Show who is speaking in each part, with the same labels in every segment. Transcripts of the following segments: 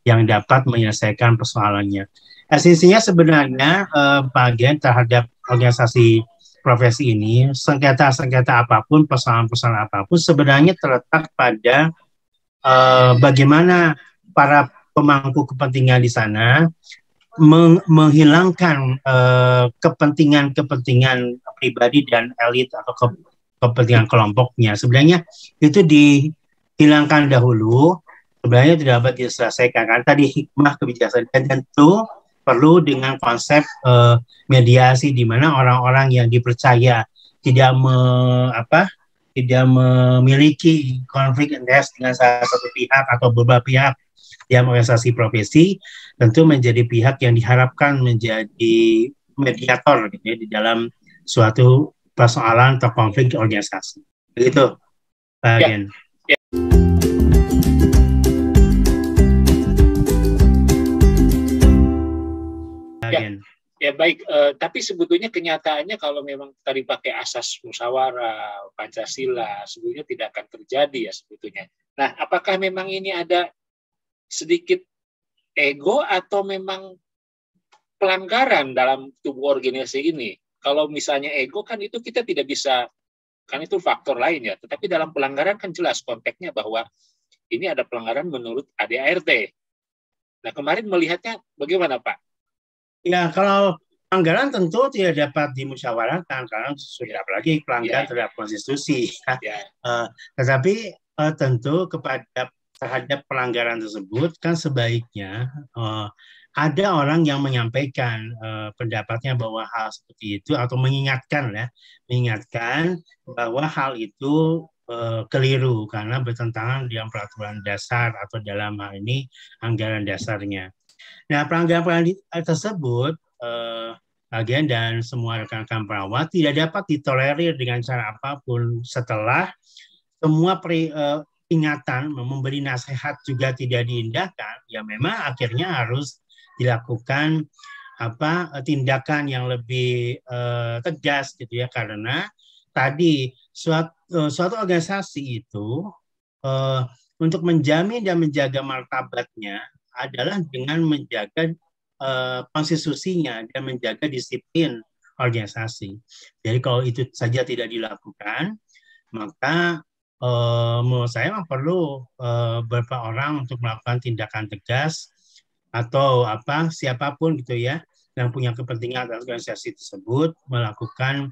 Speaker 1: yang dapat menyelesaikan persoalannya. Esensinya sebenarnya bagian terhadap organisasi profesi ini, sengketa-sengketa apapun, persoalan-persoalan apapun, sebenarnya terletak pada bagaimana para pemangku kepentingan di sana menghilangkan kepentingan-kepentingan pribadi dan elit atau kepentingan kelompoknya. Sebenarnya itu dihilangkan dahulu, sebenarnya tidak dapat diselesaikan. Karena tadi hikmah kebijaksanaan dan tentu perlu dengan konsep mediasi di mana orang-orang yang dipercaya tidak tidak memiliki konflik interest dengan salah satu pihak atau beberapa pihak dalam organisasi profesi, tentu menjadi pihak yang diharapkan menjadi mediator gitu ya, di dalam suatu persoalan atau konflik organisasi. Begitu, Pak
Speaker 2: Ya,
Speaker 1: Gen.
Speaker 2: ya. Ya baik, tapi sebetulnya kenyataannya kalau memang tadi pakai asas musyawarah, Pancasila, sebetulnya tidak akan terjadi ya sebetulnya. Nah, apakah memang ini ada sedikit ego atau memang pelanggaran dalam tubuh organisasi ini? Kalau misalnya ego kan itu kita tidak bisa, kan itu faktor lain ya. Tetapi dalam pelanggaran kan jelas konteksnya bahwa ini ada pelanggaran menurut ADART. Nah, kemarin melihatnya bagaimana, Pak?
Speaker 1: Ya, kalau pelanggaran tentu tidak dapat dimusyawarahkan karena sudah apalagi pelanggaran terhadap konstitusi. Tetapi tentu terhadap pelanggaran tersebut kan sebaiknya ada orang yang menyampaikan pendapatnya bahwa hal seperti itu atau mengingatkan bahwa hal itu keliru karena bertentangan dengan peraturan dasar atau dalam hal ini anggaran dasarnya. Nah, pelanggaran tersebut agen dan semua rekan-rekan perawat tidak dapat ditolerir dengan cara apapun setelah semua peringatan memberi nasihat juga tidak diindahkan, ya memang akhirnya harus dilakukan tindakan yang lebih tegas gitu ya, karena tadi suatu organisasi itu untuk menjamin dan menjaga martabatnya adalah dengan menjaga konstitusinya dan menjaga disiplin organisasi. Jadi kalau itu saja tidak dilakukan, maka menurut saya memang perlu beberapa orang untuk melakukan tindakan tegas atau siapapun gitu ya yang punya kepentingan atas organisasi tersebut melakukan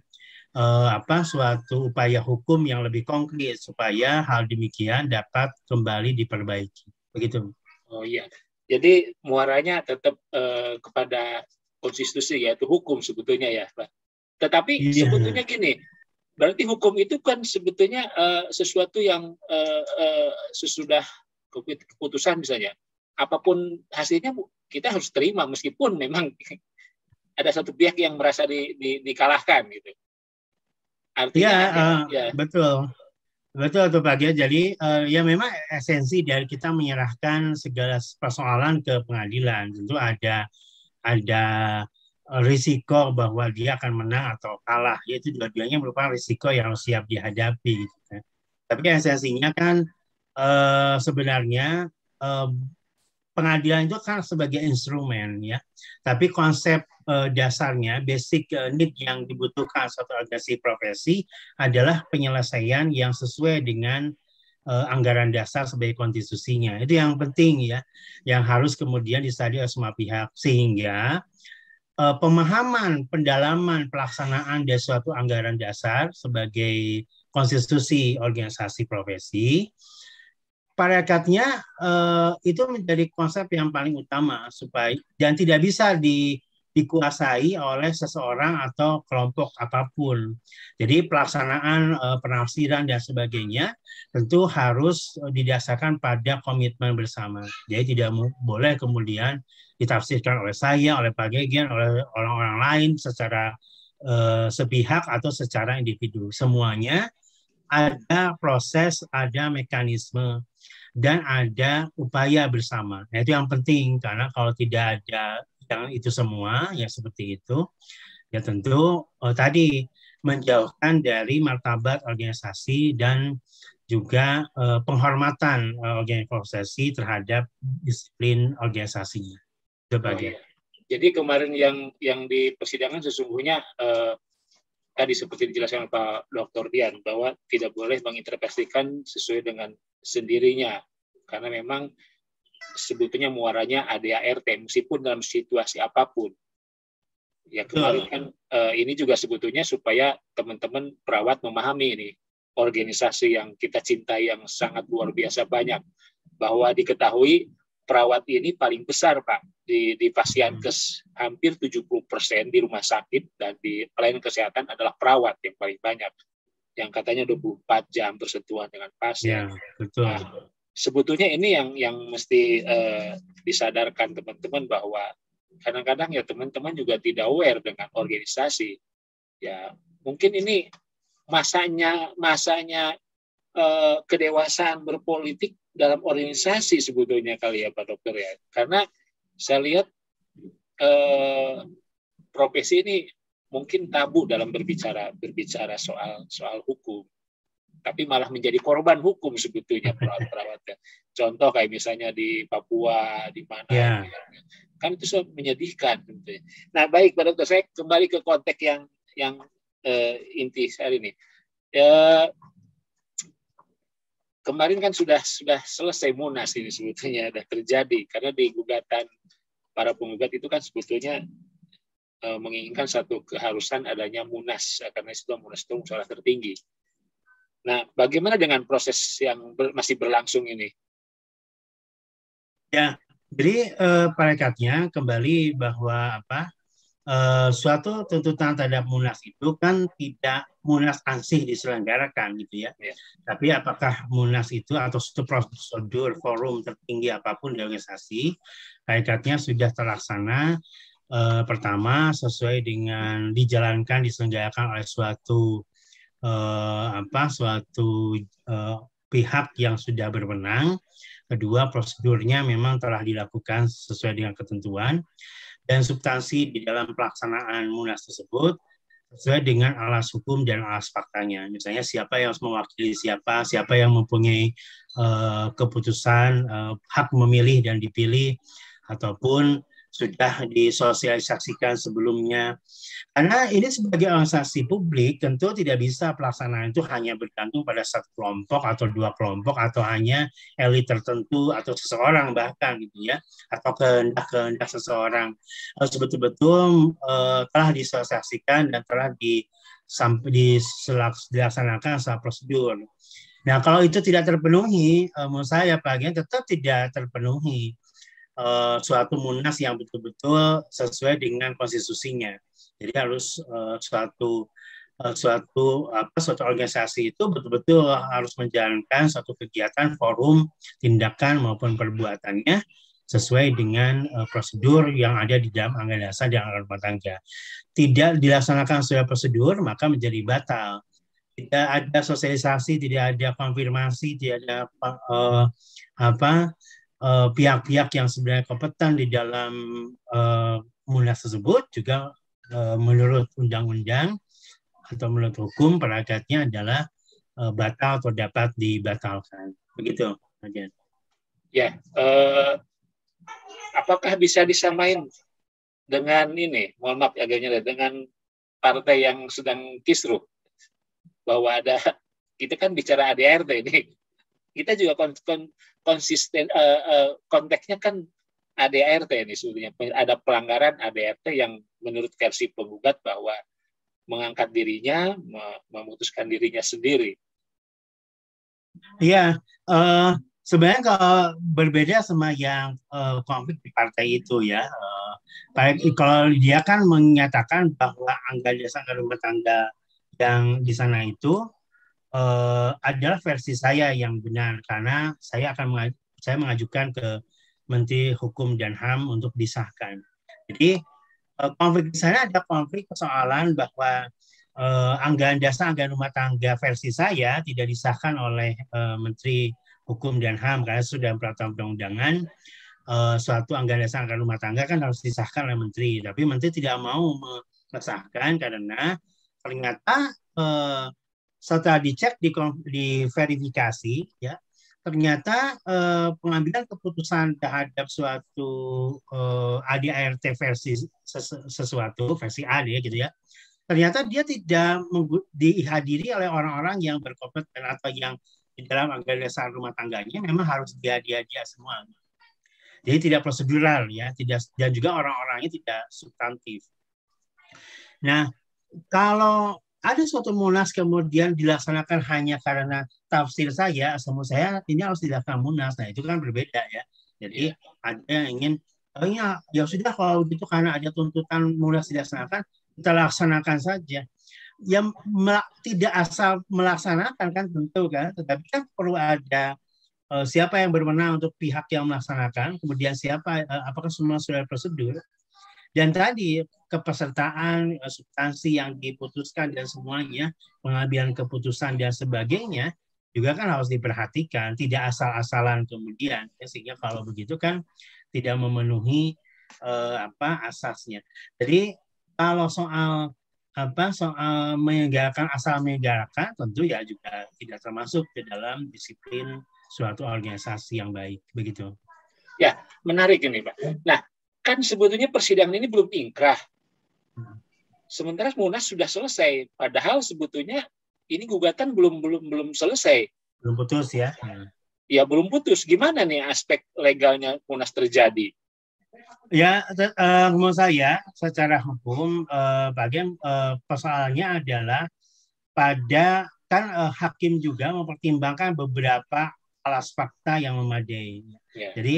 Speaker 1: suatu upaya hukum yang lebih konkret supaya hal demikian dapat kembali diperbaiki. Begitu.
Speaker 2: Oh iya. Jadi muaranya tetap kepada konstitusi yaitu hukum sebetulnya ya, Pak. Tetapi sebetulnya gini, berarti hukum itu kan sebetulnya sesuatu yang sesudah keputusan misalnya, apapun hasilnya kita harus terima meskipun memang ada satu pihak yang merasa dikalahkan gitu.
Speaker 1: Artinya betul. Betul tuh Pak Gia. Jadi ya memang esensi dari kita menyerahkan segala persoalan ke pengadilan. Tentu ada risiko bahwa dia akan menang atau kalah. Yaitu dua-duanya merupakan risiko yang harus siap dihadapi. Gitu. Tapi esensinya kan sebenarnya pengadilan itu kan sebagai instrumen ya. Tapi konsep dasarnya, basic need yang dibutuhkan suatu organisasi profesi adalah penyelesaian yang sesuai dengan anggaran dasar sebagai konstitusinya. Itu yang penting ya, yang harus kemudian disadari oleh semua pihak. Sehingga pemahaman, pendalaman, pelaksanaan dari suatu anggaran dasar sebagai konstitusi organisasi profesi pada hakikatnya itu menjadi konsep yang paling utama supaya dan tidak bisa dikuasai oleh seseorang atau kelompok apapun. Jadi pelaksanaan penafsiran dan sebagainya tentu harus didasarkan pada komitmen bersama. Jadi tidak boleh kemudian ditafsirkan oleh saya, oleh Pak Gegen, oleh orang-orang lain secara sepihak atau secara individu. Semuanya ada proses, ada mekanisme, dan ada upaya bersama. Nah, itu yang penting karena kalau tidak ada yang itu semua ya seperti itu ya tentu tadi menjauhkan dari martabat organisasi dan juga penghormatan organisasi terhadap disiplin organisasinya.
Speaker 2: Iya. Jadi kemarin yang di persidangan sesungguhnya tadi seperti dijelaskan Pak Dr. Dian bahwa tidak boleh menginterpretasikan sesuai dengan sendirinya karena memang sebetulnya muaranya ADART meskipun dalam situasi apapun. Ya kemarin kan ini juga sebetulnya supaya teman-teman perawat memahami ini organisasi yang kita cintai yang sangat luar biasa banyak, bahwa diketahui perawat ini paling besar Pak di Pasienkes, hampir 70% di rumah sakit dan di pelayanan kesehatan adalah perawat yang paling banyak, yang katanya 24 jam bersentuhan dengan pasien.
Speaker 1: Ya, betul.
Speaker 2: Nah, sebetulnya ini yang mesti disadarkan teman-teman bahwa kadang-kadang ya teman-teman juga tidak aware dengan organisasi. Ya mungkin ini masanya kedewasaan berpolitik dalam organisasi sebetulnya kali ya Pak Dokter ya. Karena saya lihat profesi ini mungkin tabu dalam berbicara soal hukum. Tapi malah menjadi korban hukum sebetulnya perawat-perawatnya. Contoh kayak misalnya di Papua, di mana.
Speaker 1: Yeah.
Speaker 2: Kan itu menyedihkan. Nah baik Pak Dokter, saya kembali ke konteks yang inti hari ini. Kemarin kan sudah selesai Munas ini sebetulnya sudah terjadi karena di gugatan para penggugat itu kan sebetulnya menginginkan satu keharusan adanya Munas karena itu Munas itu musyawarah tertinggi. Nah, bagaimana dengan proses yang masih berlangsung ini?
Speaker 1: Ya, jadi parekatnya kembali bahwa suatu tuntutan terhadap Munas itu kan tidak Munas ansih diselenggarakan gitu ya. Tapi apakah Munas itu atau suatu prosedur forum tertinggi apapun di organisasi parekatnya sudah terlaksana pertama sesuai dengan dijalankan diselenggarakan oleh suatu pihak yang sudah berwenang. Kedua, prosedurnya memang telah dilakukan sesuai dengan ketentuan. Dan substansi di dalam pelaksanaan Munas tersebut sesuai dengan alas hukum dan alas faktanya. Misalnya siapa yang harus mewakili siapa yang mempunyai keputusan hak memilih dan dipilih, ataupun sudah disosialisasikan sebelumnya. Karena ini sebagai organisasi publik tentu tidak bisa pelaksanaan itu hanya bergantung pada satu kelompok atau dua kelompok atau hanya elit tertentu atau seseorang bahkan gitu ya, atau kehendak seseorang. Betul-betul telah disosialisasikan dan telah dilaksanakan secara prosedur. Nah kalau itu tidak terpenuhi, menurut saya bagian tetap tidak terpenuhi suatu Munas yang betul-betul sesuai dengan konstitusinya. Jadi harus suatu organisasi itu betul-betul harus menjalankan suatu kegiatan, forum, tindakan maupun perbuatannya sesuai dengan prosedur yang ada di dalam anggaran dasar dan anggaran rumah tangga. Tidak dilaksanakan sesuai prosedur maka menjadi batal. Tidak ada sosialisasi, tidak ada konfirmasi, tidak ada pihak-pihak yang sebenarnya kompeten di dalam Munas tersebut juga menurut undang-undang atau menurut hukum perakatnya adalah batal atau dapat dibatalkan. Begitu, Adian.
Speaker 2: Ya, apakah bisa disamain dengan ini? Mohon maaf agaknya dengan partai yang sedang kisruh bahwa ada kita kan bicara ADART ini. Kita juga konsisten konteksnya kan ADART ini sebetulnya ada pelanggaran ADART yang menurut versi penggugat bahwa mengangkat dirinya, memutuskan dirinya sendiri.
Speaker 1: Iya, sebenarnya kalau berbeda sama yang konflik di partai itu ya, kalau dia kan menyatakan bahwa anggaran dasar rumah tangga yang di sana itu adalah versi saya yang benar karena saya mengajukan ke Menteri Hukum dan HAM untuk disahkan. Jadi konflik di sana ada konflik persoalan bahwa anggaran dasar anggaran rumah tangga versi saya tidak disahkan oleh Menteri Hukum dan HAM karena sudah peraturan perundang-undangan suatu anggaran dasar anggaran rumah tangga kan harus disahkan oleh Menteri, tapi Menteri tidak mau mengesahkan karena ternyata setelah dicek, diverifikasi, ya, ternyata pengambilan keputusan terhadap suatu ADART versi sesuatu, versi A ya, gitu ya, ternyata dia tidak dihadiri oleh orang-orang yang berkompeten atau yang di dalam anggaran dasar rumah tangganya memang harus dia semua. Jadi tidak prosedural ya, dan juga orang-orangnya tidak substantif. Nah, kalau ada suatu munas kemudian dilaksanakan hanya karena tafsir saya, asumsi saya ini harus dilaksanakan munas, nah itu kan berbeda ya. Jadi ada yang ingin, ya sudah kalau gitu karena ada tuntutan munas dilaksanakan, kita laksanakan saja. Yang tidak asal melaksanakan kan tentu kan, tetapi kan perlu ada siapa yang berwenang untuk pihak yang melaksanakan, kemudian siapa, apakah semua sudah prosedur. Dan tadi kepesertaan, substansi yang diputuskan dan semuanya, pengambilan keputusan dan sebagainya juga kan harus diperhatikan, tidak asal-asalan kemudian. Ya, sehingga kalau begitu kan tidak memenuhi asasnya. Jadi kalau soal menyegarkan, asal menyegarkan, tentu ya juga tidak termasuk ke dalam disiplin suatu organisasi yang baik, begitu.
Speaker 2: Ya, menarik ini, Pak. Nah, kan sebetulnya persidangan ini belum ingkrah. Sementara munas sudah selesai, padahal sebetulnya ini gugatan belum selesai.
Speaker 1: Belum putus ya?
Speaker 2: Ya, belum putus. Gimana nih aspek legalnya munas terjadi?
Speaker 1: Ya, menurut saya secara hukum bagian persoalannya adalah pada kan hakim juga mempertimbangkan beberapa alas fakta yang memadai. Yeah. Jadi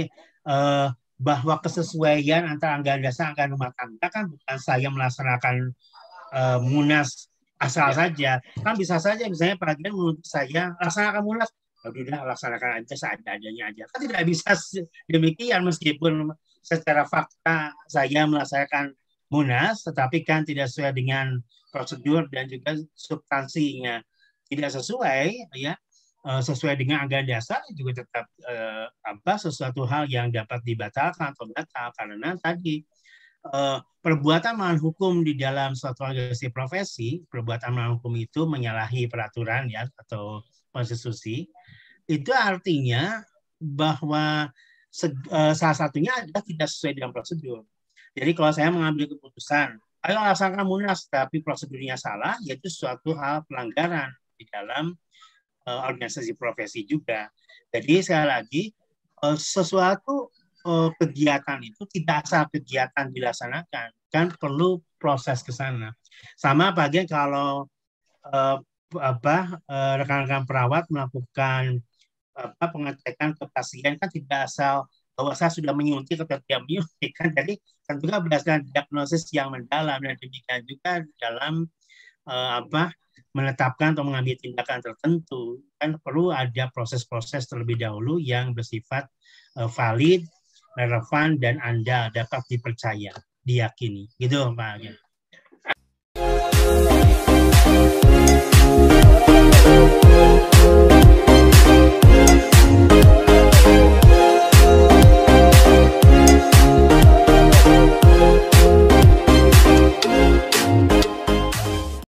Speaker 1: bahwa kesesuaian antara anggaran dasar anggaran rumah tangga kan bukan saya melaksanakan munas asal saja. Kan bisa saja misalnya pengadilan menuntut saya laksanakan munas, udah laksanakan aja seadanya aja. Kan tidak bisa demikian meskipun secara fakta saya melaksanakan munas, tetapi kan tidak sesuai dengan prosedur dan juga substansinya tidak sesuai, ya. Sesuai dengan anggaran dasar juga tetap sesuatu hal yang dapat dibatalkan atau batal karena tadi perbuatan melawan hukum di dalam suatu organisasi profesi, perbuatan melawan hukum itu menyalahi peraturan ya atau konstitusi, itu artinya bahwa salah satunya adalah tidak sesuai dengan prosedur. Jadi kalau saya mengambil keputusan, ayo laksanakan munas tapi prosedurnya salah, yaitu suatu hal pelanggaran di dalam organisasi profesi juga. Jadi sekali lagi sesuatu kegiatan itu tidak asal kegiatan dilaksanakan, kan perlu proses ke sana. Sama bagian kalau rekan-rekan perawat melakukan pengecekan ke pasien kan tidak asal bahwa saya sudah menyuntik atau tidak menyuntik kan, jadi tentunya berdasarkan diagnosis yang mendalam dan demikian juga dalam menetapkan atau mengambil tindakan tertentu kan perlu ada proses-proses terlebih dahulu yang bersifat valid, relevan dan Anda dapat dipercaya, diyakini. Gitu Pak.